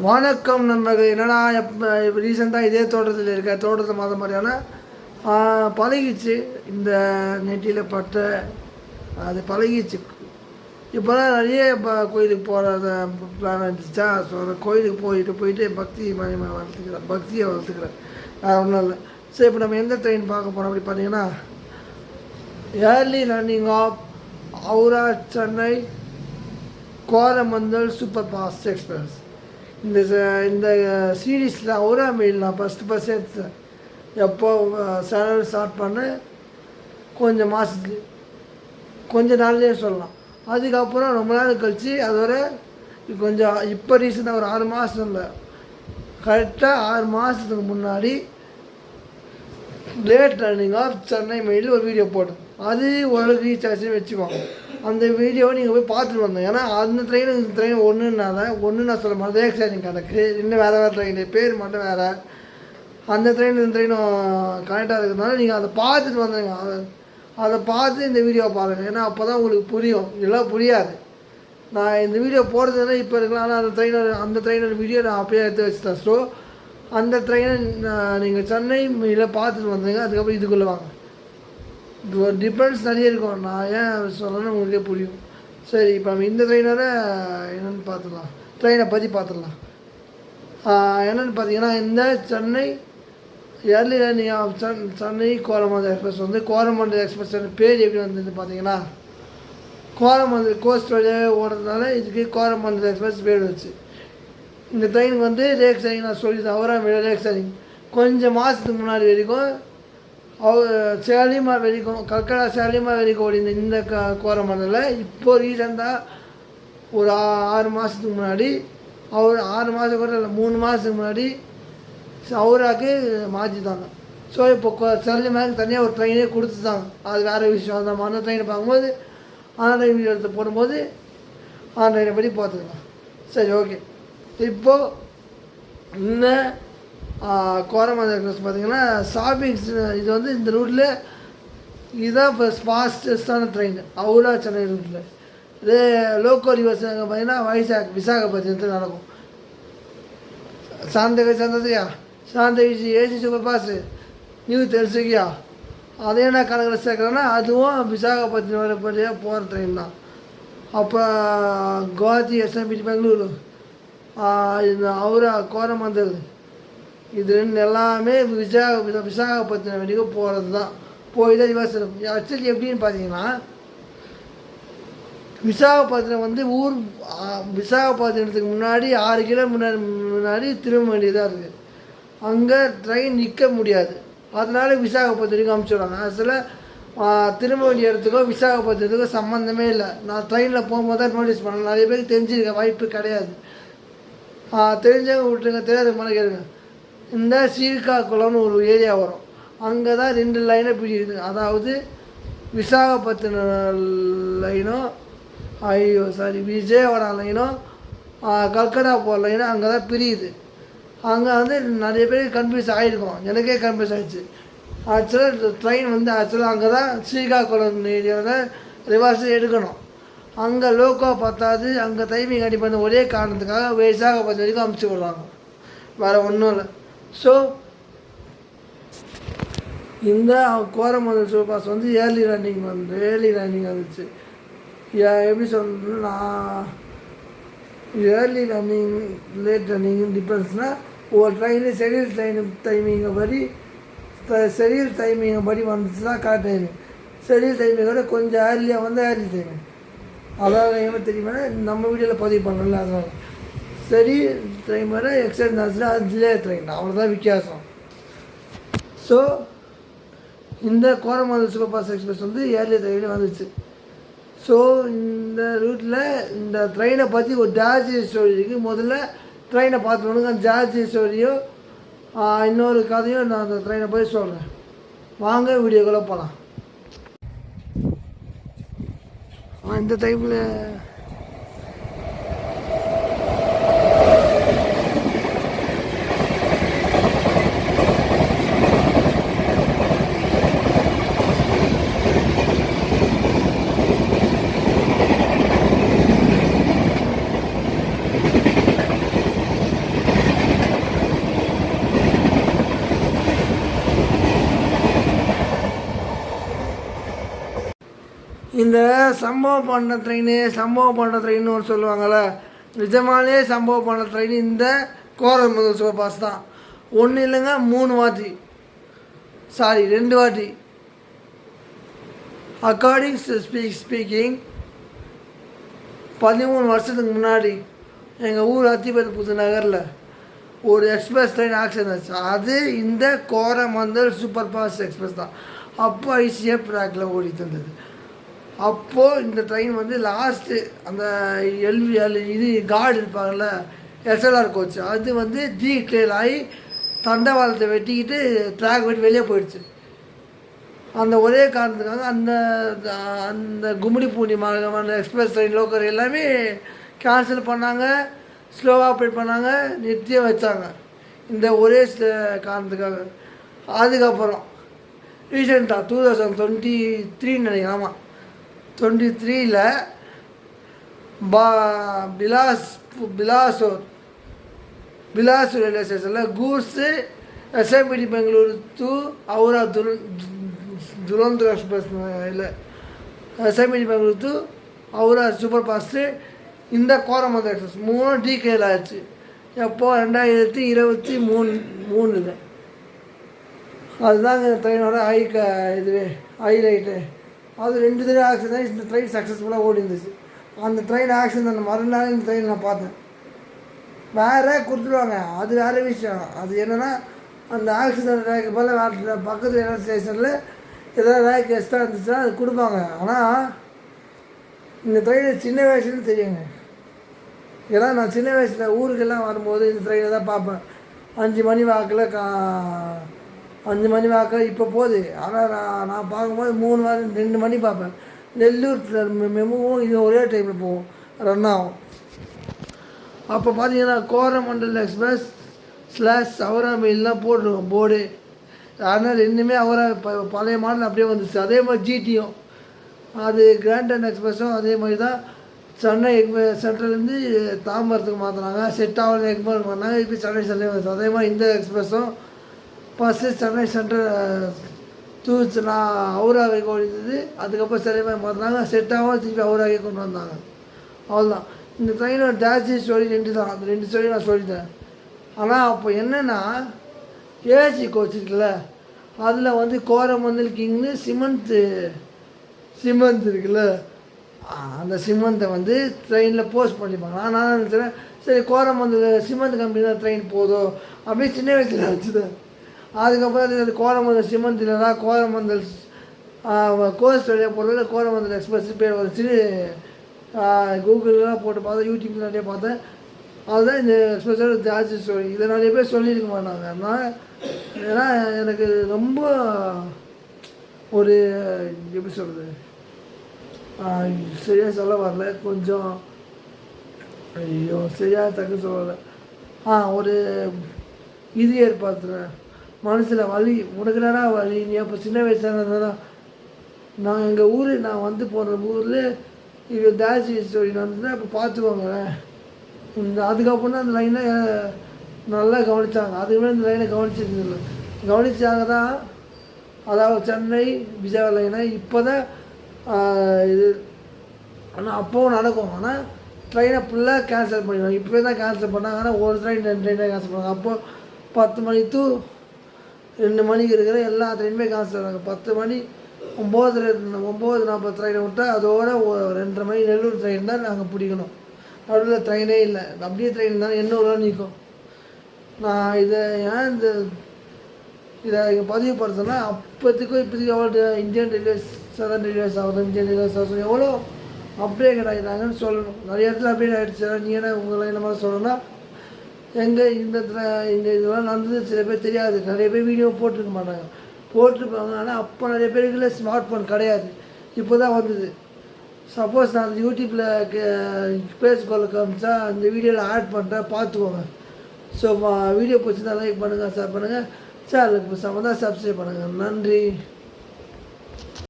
வணக்கம் நண்பர்கள். என்னடா இப்போ ரீசெண்டாக இதே தோட்டத்தில் இருக்க தோட்டத்தை மாத மாதிரியான பழகிச்சு. இந்த நெட்டியில் பட்ட அது பழகிச்சு. இப்போ தான் நிறைய கோயிலுக்கு போகிற பிளான் இருந்துச்சா. ஸோ அந்த கோயிலுக்கு போயிட்டு பக்தியை வளர்த்துக்கிறேன். ஒன்றும் இல்லை. சரி, இப்போ நம்ம எந்த ட்ரெயின் பார்க்க போகிறோம் அப்படி பார்த்தீங்கன்னா, early running of Howrah Chennai Coromandel super fast express. இந்த சீரீஸில் ஹவுரா மெயில் நான் ஃபஸ்ட்டு எடுத்தேன். எப்போ சேனல் ஸ்டார்ட் பண்ண கொஞ்சம் நாள்லேயே சொல்லலாம். அதுக்கப்புறம் ரொம்ப நாள் கழித்து அதோட கொஞ்சம் இப்போ ரீசெண்டாக ஒரு 6 மாதம் இல்லை, கரெக்டாக 6 மாதத்துக்கு முன்னாடி late running of Chennai mail ஒரு வீடியோ போட்டேன். அது ஓரளவுக்கு ரீச் ஆச்சுன்னு வச்சுக்கோங்க. அந்த வீடியோவை நீங்கள் போய் பார்த்துட்டு வந்தோம். ஏன்னா அந்த ட்ரெயின் ஒன்று நான் சொல்ல மாட்டேன், ரேக் ஷேரிங் கணக்கு இன்னும் வேறு ட்ரெயின் பேர் மட்டும் வேறு. அந்த ட்ரெயினும் கனெக்டாக இருக்கிறதுனால நீங்கள் அதை பார்த்துட்டு வந்துடுங்க. அதை பார்த்து இந்த வீடியோவை பாருங்கள். ஏன்னா அப்போ தான் உங்களுக்கு புரியும், இதெல்லாம் புரியாது. நான் இந்த வீடியோ போடுறதுனா இப்போ இருக்கலாம், ஆனால் அந்த ட்ரெயினோட வீடியோ நான் அப்பயே எடுத்து வச்சுட்டேன். ஸோ அந்த ட்ரெயினை நீங்கள் சென்னை இதில் பார்த்துட்டு வந்துடுங்க. அதுக்கப்புறம் இதுக்குள்ளே வாங்க. இது ஒரு டிஃப்ரென்ஸ் நிறைய இருக்கும். நான் ஏன் சொல்லணும்னு உங்களுக்கே புரியும். சரி, இப்போ நம்ம இந்த ட்ரெயினோட என்னென்னு பார்த்துடலாம். ட்ரெயினை பற்றி பார்த்துடலாம். என்னென்னு பார்த்தீங்கன்னா, இந்த Chennai early running of Chennai Coromandel express Coromandel express பேர் எப்படி வந்தது பார்த்தீங்கன்னா, கோரமண்டல் கோஸ்ட் வழியாக ஓடுறதுனால இதுக்கு கோரமண்டல் எக்ஸ்பிரஸ் பேர் வச்சு. இந்த ட்ரெயினுக்கு ரேக் ஷேரிங் நான் சொல்லியிருந்தேன். அவராக ரேக் ஷேரிங் கொஞ்சம் மாதத்துக்கு முன்னாடி வரைக்கும் சேலிமா வரைக்கும் கல்கடா சேலிமா வரைக்கும் ஓடிந்த இந்த கோரமண்டலில் இப்போது ரீசெண்டாக ஒரு 6 மாதத்துக்கு முன்னாடி 6 மாதம் கூட இல்லை, 3 மாதத்துக்கு முன்னாடி ஹவுராக்கு மாற்றிட்டாங்க. ஸோ இப்போ சேலிமாவுக்கு தனியாக ஒரு ட்ரெயினே கொடுத்துட்டாங்க. அது வேறு விஷயம். அந்த ட்ரெயினை பார்க்கும்போது ஆன்லைன் வீடியோ எடுத்து போடும்போது ஆன்லைனை பற்றி பார்த்துக்கலாம். சரி, ஓகே. இப்போது இந்த கோரமண்டல் எக்ஸ்பிரஸ் பார்த்திங்கன்னா ஷாப்பிங்ஸ் இது இந்த ரூட்டில் இதுதான் இப்போ ஃபாஸ்டஸ்டான ட்ரெயின் ஹவுரா சென்னை ரூட்டில். இதே லோக்கோ ரிவர்ஸ் பார்த்திங்கன்னா விசாகப்பட்டினத்தில் நடக்கும். சாந்தகை சந்ததியா சாந்தகிச்சி ஏசி சூப்பர் பாஸ் நியூ தெரிஞ்சுக்கியா அதே நான் கணக்கில் சேர்க்குறேன்னா அதுவும் விசாகப்பட்டினம் வரைப்படியாக போகிற ட்ரெயின் தான். அப்போ குவாஹாத்தி எஸ்எம்பிடி பெங்களூரு இந்த ஹவுரா கோரமண்டல் இது எல்லாமே விசாகப்பட்டினம் வரைக்கும் போகிறது தான். போய் தான் ரிவர்ஸ் இருக்கும். ஆக்சுவலி எப்படின்னு பார்த்தீங்கன்னா, விசாகப்பட்டினம் விசாகப்பட்டினத்துக்கு முன்னாடி 6 கிலோமீட்டர் முன்னாடி திரும்ப வேண்டியதாக இருக்குது. அங்கே ட்ரெயின் நிற்க முடியாது. அதனால விசாகப்பட்டினத்துக்கு அனுப்பிச்சுடுவாங்க. ஆக்சுவலாக திரும்ப வேண்டிய இடத்துக்கும் விசாகப்பட்டினத்துக்கும் சம்மந்தமே இல்லை. நான் ட்ரெயினில் போகும்போது தான் நோட்டீஸ் பண்ணேன். நிறைய பேருக்கு தெரிஞ்சிருக்க வாய்ப்பு கிடையாது. தெரிஞ்சவங்க விட்டுருங்க, தெரியாத மாதிரி கேளுங்க. இந்த சீர்காக்குளம்னு ஒரு ஏரியா வரும். அங்கே தான் 2 லைனை பிடிக்குது. அதாவது விசாகப்பட்டினம் லைனும் விஜயவாடா லைனும் கல்கடா போகிற லைனும் அங்கே தான் பிரியுது. அங்கே நிறைய பேர் கன்ஃபியூஸ் ஆகிருக்கும். எனக்கே கன்ஃபியூஸ் ஆகிடுச்சு. ஆக்சுவலாக ட்ரெயின் ஆக்சுவலாக அங்கே தான் ஸ்ரீகாக்குளம் ஏரியாவில் ரிவர்ஸ் எடுக்கணும். அங்கே லோக்கோ பத்தாது, அங்கே டைமிங் அடி பண்ண ஒரே காரணத்துக்காக விசாகப்பட்டினம் வரைக்கும் அமுச்சு விடுவாங்க, வேறு ஒன்றும் இல்லை. ஸோ இந்த Coromandel super pass early running வந்துச்சு. எப்படி சொல்கிறதுன்னா, ஏர்லி ரன்னிங் லேட் ரன்னிங் டிஃப்ரென்ஸ்னால் ஒரு ட்ரெயின் ஷெடியூல் டைமிங்கை படி வந்துச்சுன்னா கரெக்ட் டைமிங். ஷெடியூல் டைமிங்கோட கொஞ்சம் ஏர்லியாக ஏர்லி டைமிங். அதாவது என்ன தெரியுமா, நம்ம வீடியோவில் பதிவு பண்ணல. அதனால் சரி ட்ரெயின் வர எக்ஸ்டெண்ட் ஆச்சுன்னா அது டிலே ட்ரெயின், அவ்வளோதான் வித்தியாசம். ஸோ இந்த Coromandel super fast express early ட்ரெயினே வந்துச்சு. ஸோ இந்த ரூட்டில் இந்த ட்ரெயினை பற்றி ஒரு ஜார்ஜ் ஸ்டோரி இருக்குது. முதல்ல ட்ரெயினை பார்த்துக்கணுங்க. அந்த ஜார்ஜ் ஸ்டோரியும் இன்னொரு கதையும் நான் அந்த ட்ரெயினை போய் சொல்கிறேன். வாங்க வீடியோக்குள்ளே போகலாம். இந்த டைமில் இந்த சம்பவம் பண்ண ட்ரெயின் ஒரு சொல்லுவாங்கள்ல, நிஜமாலே சம்பவம் பண்ண ட்ரெயின் இந்த கோரமண்டல் சூப்பர் ஃபாஸ்ட் தான். ஒன்று இல்லைங்க 2 வாட்டி. அக்கார்டிங் ஸ்பீக்கிங் 13 வருஷத்துக்கு முன்னாடி எங்கள் ஊர் அத்திப்பேட்டை புது நகரில் ஒரு எக்ஸ்பிரஸ் ட்ரெயின் ஆக்சிடென்ட் ஆச்சு. அது இந்த கோரமண்டல் சூப்பர் ஃபாஸ்ட் எக்ஸ்பிரஸ் தான். அப்போ ஐசிஎஃப் ட்ராக்கில் ஓடிட்டு இருந்தது. அப்போது இந்த ட்ரெயின் வந்து லாஸ்ட்டு அந்த இது கார்டு இருப்பாங்கள்ல, எஸ்எல்ஆர் கோச், அது வந்து டீக்ளேர் ஆகி தண்டவாளத்தை வெட்டிக்கிட்டு ட்ராக் வெட்டி வெளியே போயிடுச்சு. அந்த ஒரே காரணத்துக்காக அந்த கும்மிடி பூண்டி மாநகர எக்ஸ்பிரஸ் ட்ரெயின் லோக்கல் எல்லாமே கேன்சல் பண்ணாங்க, ஸ்லோவாக ஆப்ரேட் பண்ணாங்க, நிறுத்திய வச்சாங்க. இந்த ஒரே காரணத்துக்காக. அதுக்கப்புறம் ரீசெண்டாக 2023 நினைக்கிறேன், 23ல் பிலாசூர் ரயில்வே ஸ்டேஷனில் goods SMVT Bengaluru to Howrah Duronto express இல்லை SMVT Bengaluru to Howrah super fast இந்த கோரமண்டல் எக்ஸ்பிரஸ் 3 டீகேல் ஆச்சு. எப்போ 2023 அதுதாங்க இந்த ட்ரெயினோட ஹைலைட்டு. அது 2 தடவை ஆக்சிடென்ட். இந்த ட்ரெயின் சக்ஸஸ்ஃபுல்லாக ஓடி இருந்துச்சு. அந்த ட்ரெயின் ஆக்சிடென்ட் மறுநாள் இந்த ட்ரெயின் நான் பார்த்தேன். வேறு கொடுத்துருவாங்க, அது வேறு விஷயம். அது என்னென்னா அந்த ஆக்சிடென்ட் ரேக்கு போல் வேறு பக்கத்தில் என்ன ஸ்டேஷனில் ஏதாவது ரேக் எக்ஸ்ட்ரா இருந்துச்சுன்னா அது கொடுப்பாங்க. ஆனால் இந்த ட்ரெயின் சின்ன வயசுன்னு தெரியுங்க. ஏன்னா நான் சின்ன வயசில் ஊருக்கெல்லாம் வரும்போது இந்த ட்ரெயினை தான் பார்ப்பேன். 5 மணி வாக்கில் 5 மணி வாக்கில் இப்போ போகுது. ஆனால் நான் பார்க்கும்போது 2 மணி பார்ப்பேன். நெல்லூர் மெமுவும் இது ஒரே டைமில் போகும், ரன் ஆகும். அப்போ பார்த்தீங்கன்னா கோரமண்டல் எக்ஸ்பிரஸ் /ஹவுரா மெயில்லாம் போட்டிருக்கோம் போர்டு. அதனால் ரெண்டுமே ஹவுரா பழைய மாடல் அப்படியே வந்துச்சு. அதே மாதிரி ஜிடியும் அது கிராண்டன் எக்ஸ்பிரஸும் அதே மாதிரி தான். சென்னை சென்ட்ரல்லேருந்து தாம்பரத்துக்கு மாற்றினாங்க, செட்டாவில் எக்மோருக்கு மாற்றினாங்க, இப்போ சென்னை சென்னை வந்துச்சு. அதே மாதிரி இந்த எக்ஸ்பிரஸும் ஃபஸ்ட்டு சென்னை சென்ட்ரல் ஹவுராவை ஓடிந்தது. அதுக்கப்புறம் சென்னை மாற்றினாங்க, செட்டாகவும் திருப்பி ஹவுராவே கொண்டு வந்தாங்க. அவ்வளோதான். இந்த ட்ரெயினோட ஜாஸ்தி ஸ்டோரி 2 தான். அந்த 2 ஸ்டோரி நான் சொல்லிட்டேன். ஆனால் அப்போ என்னென்னா ஏசி கோச் இருக்குல்ல, அதில் வந்து கோரமண்டல் கிங்னு சிமெண்ட் இருக்குல்ல, அந்த சிமெண்ட்டை வந்து ட்ரெயினில் போஸ்ட் பண்ணிப்பாங்க. நான் நினச்சேன் சரி கோரமண்டல் சிமெண்ட் கம்பெனி தான் ட்ரெயின் போதும் அப்படியே சின்ன வயசில் நினச்சிட்டேன். அதுக்கப்புறம் அது கோரமண்டல் சிமெண்ட் இல்லைனா கோரமண்டல் கோஸ்ட் வழியாக போகிறதுல கோரமண்டல் எக்ஸ்பிரஸ் பேர் வந்துச்சு. கூகுளெலாம் போட்டு பார்த்தேன், யூடியூப்ல நிறைய பார்த்தேன். அதுதான் இந்த எக்ஸ்பிரஸோட ஜாஸ்தி ஸ்டோரி. இதை நிறைய பேர் சொல்லியிருக்க மாட்டாங்க. ஏன்னா எனக்கு ரொம்ப ஒரு எப்படி சொல்கிறது, சரியாக சொல்ல வரல, கொஞ்சம் ஐயோ சரியாக தக்க சொல்லலை. ஒரு இது ஏற்படுத்துகிறேன் மனசில் வலி. உனக்கு நேரம் வலி. நீ அப்போ சின்ன வயசாக இருந்தால் நான் எங்கள் ஊர் நான் வந்து போன ஊரில் இது ஜாஸ்தி ஸ்டோரி நடந்ததுன்னா அப்போ பார்த்துக்கோங்களேன். அதுக்கப்புறம் தான் அந்த லைனை நல்லா கவனித்தாங்க. அதுக்குமே இந்த லைனை கவனிச்சாங்க தான். அதாவது சென்னை விஜயவாடா லைனை இப்போ தான் இது. ஆனால் அப்போவும் நடக்கும். ஆனால் ட்ரெயினை ஃபுல்லாக கேன்சல் பண்ணிடுவாங்க. இப்போ தான் கேன்சல் பண்ணாங்க. ஆனால் ஒரு ட்ரெயின் 2 ட்ரெயினாக கேன்சல் பண்ணாங்க. அப்போது 10 மணி to 2 மணிக்கு இருக்கிற எல்லா ட்ரெயினுமே கேன்சல் ஆகிறாங்க. 10 மணி 9:40 ட்ரெயினை விட்டால் அதோட 2:30 மணி நெல்லூர் ட்ரெயின் தான் நாங்கள் பிடிக்கணும். நடுவில் ட்ரெயினே இல்லை. அப்படியே ட்ரெயின் தான் என்ன நிற்கும். நான் இதை ஏன் இதை பதிவுப்படுத்தினா அப்போத்துக்கும் இப்போதைக்கு எவ்வளோ இந்தியன் ரயில்வேஸ் சதர்ன் ரயில்வேஸ் ஆகுது, இந்தியன் ரயில்வேஸ் ஆகுது எவ்வளோ அப்டேட் ஆகிட்டாங்கன்னு சொல்லணும். நிறைய இடத்துல அப்டேட் ஆகிடுச்சு. நீங்கள் என்ன உங்களை என்ன மாதிரி சொல்லணும்னா எங்கே இந்த இதெல்லாம் நடந்தது சில பேர் தெரியாது. நிறைய பேர் வீடியோ போட்டிருக்க மாட்டாங்க, போட்டிருப்பாங்க. ஆனால் அப்போ நிறைய பேருக்குள்ள ஸ்மார்ட் ஃபோன் கிடையாது, இப்போ தான் வந்தது. சப்போஸ் நான் யூடியூப்பில் பேஸ்புக்கில் காமிச்சா அந்த வீடியோவில் ஆட் பண்ணுறேன், பார்த்துக்கோங்க. ஸோ வீடியோ பிடிச்சிருந்தா லைக் பண்ணுங்கள், ஷேர் பண்ணுங்கள், சேனலுக்கு சம்மந்தம் சப்ஸ்கிரைப் பண்ணுங்கள். நன்றி.